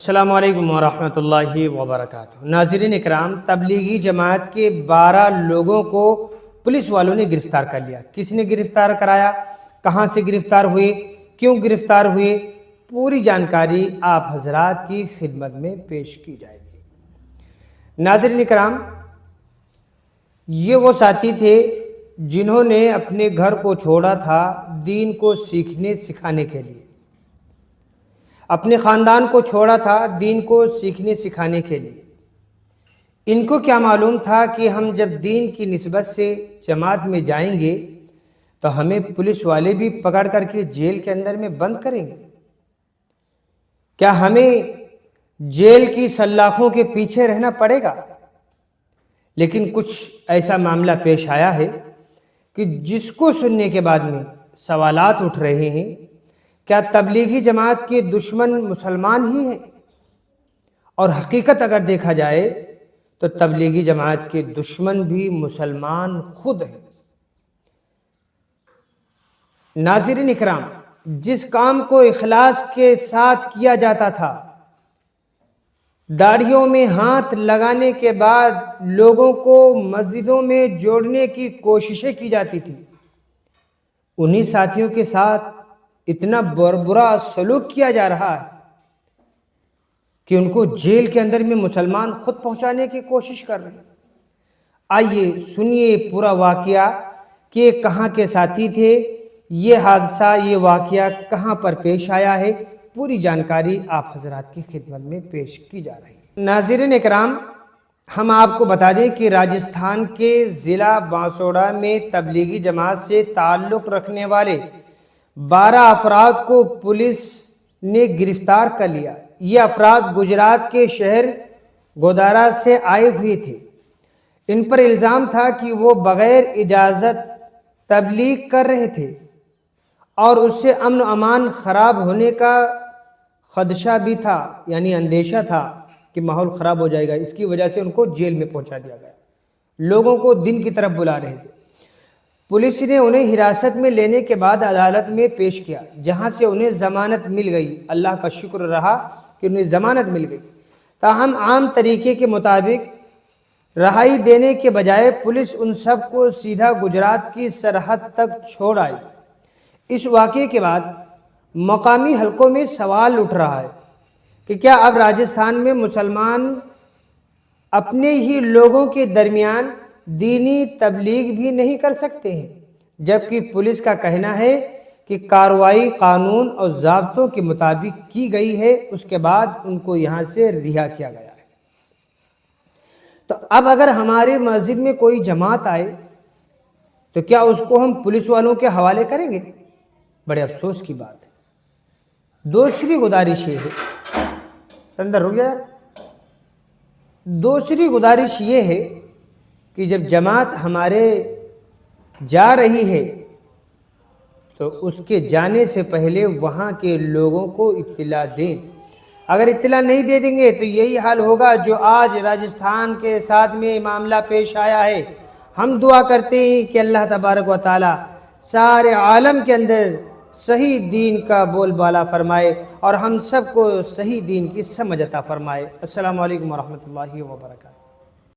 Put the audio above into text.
السلام علیکم ورحمۃ اللہ وبرکاتہ۔ ناظرین اکرام، تبلیغی جماعت کے 12 لوگوں کو پولیس والوں نے گرفتار کر لیا۔ کس نے گرفتار کرایا، کہاں سے گرفتار ہوئے، کیوں گرفتار ہوئے، پوری جانکاری آپ حضرات کی خدمت میں پیش کی جائے گی۔ ناظرین اکرام، یہ وہ ساتھی تھے جنہوں نے اپنے گھر کو چھوڑا تھا دین کو سیکھنے سکھانے کے لیے، اپنے خاندان کو چھوڑا تھا دین کو سیکھنے سکھانے کے لیے۔ ان کو کیا معلوم تھا کہ ہم جب دین کی نسبت سے جماعت میں جائیں گے تو ہمیں پولیس والے بھی پکڑ کر کے جیل کے اندر میں بند کریں گے؟ کیا ہمیں جیل کی سلاخوں کے پیچھے رہنا پڑے گا؟ لیکن کچھ ایسا معاملہ پیش آیا ہے کہ جس کو سننے کے بعد میں سوالات اٹھ رہے ہیں، کیا تبلیغی جماعت کے دشمن مسلمان ہی ہیں؟ اور حقیقت اگر دیکھا جائے تو تبلیغی جماعت کے دشمن بھی مسلمان خود ہیں۔ ناظرین اکرام، جس کام کو اخلاص کے ساتھ کیا جاتا تھا، داڑھیوں میں ہاتھ لگانے کے بعد لوگوں کو مسجدوں میں جوڑنے کی کوششیں کی جاتی تھی، انہی ساتھیوں کے ساتھ اتنا برا سلوک کیا جا رہا ہے کہ ان کو جیل کے اندر میں مسلمان خود پہنچانے کی کوشش کر رہے ہیں۔ آئیے سنیے پورا واقعہ کہ کہاں کے ساتھی تھے، یہ حادثہ، یہ واقعہ کہاں پر پیش آیا ہے، پوری جانکاری آپ حضرات کی خدمت میں پیش کی جا رہی ہے۔ ناظرین اکرام، ہم آپ کو بتا دیں کہ راجستھان کے ضلع بانسوڑا میں تبلیغی جماعت سے تعلق رکھنے والے 12 افراد کو پولیس نے گرفتار کر لیا۔ یہ افراد گجرات کے شہر گودارا سے آئے ہوئے تھے۔ ان پر الزام تھا کہ وہ بغیر اجازت تبلیغ کر رہے تھے اور اس سے امن و امان خراب ہونے کا خدشہ بھی تھا، یعنی اندیشہ تھا کہ ماحول خراب ہو جائے گا۔ اس کی وجہ سے ان کو جیل میں پہنچا دیا گیا۔ لوگوں کو دین کی طرف بلا رہے تھے۔ پولیس نے انہیں حراست میں لینے کے بعد عدالت میں پیش کیا، جہاں سے انہیں ضمانت مل گئی۔ اللہ کا شکر رہا کہ انہیں ضمانت مل گئی۔ تاہم عام طریقے کے مطابق رہائی دینے کے بجائے پولیس ان سب کو سیدھا گجرات کی سرحد تک چھوڑ آئی۔ اس واقعے کے بعد مقامی حلقوں میں سوال اٹھ رہا ہے کہ کیا اب راجستھان میں مسلمان اپنے ہی لوگوں کے درمیان دینی تبلیغ بھی نہیں کر سکتے ہیں، جبکہ پولیس کا کہنا ہے کہ کارروائی قانون اور ضابطوں کے مطابق کی گئی ہے، اس کے بعد ان کو یہاں سے رہا کیا گیا ہے۔ تو اب اگر ہمارے مسجد میں کوئی جماعت آئے تو کیا اس کو ہم پولیس والوں کے حوالے کریں گے؟ بڑے افسوس کی بات ہے۔ دوسری گزارش یہ ہے، اندر رک گیا، دوسری گزارش یہ ہے کہ جب جماعت ہمارے جا رہی ہے تو اس کے جانے سے پہلے وہاں کے لوگوں کو اطلاع دیں۔ اگر اطلاع نہیں دے دیں گے تو یہی حال ہوگا جو آج راجستھان کے ساتھ میں معاملہ پیش آیا ہے۔ ہم دعا کرتے ہیں کہ اللہ تبارک و تعالی سارے عالم کے اندر صحیح دین کا بول بالا فرمائے اور ہم سب کو صحیح دین کی سمجھ عطا فرمائے۔ السلام علیکم ورحمۃ اللہ وبرکاتہ۔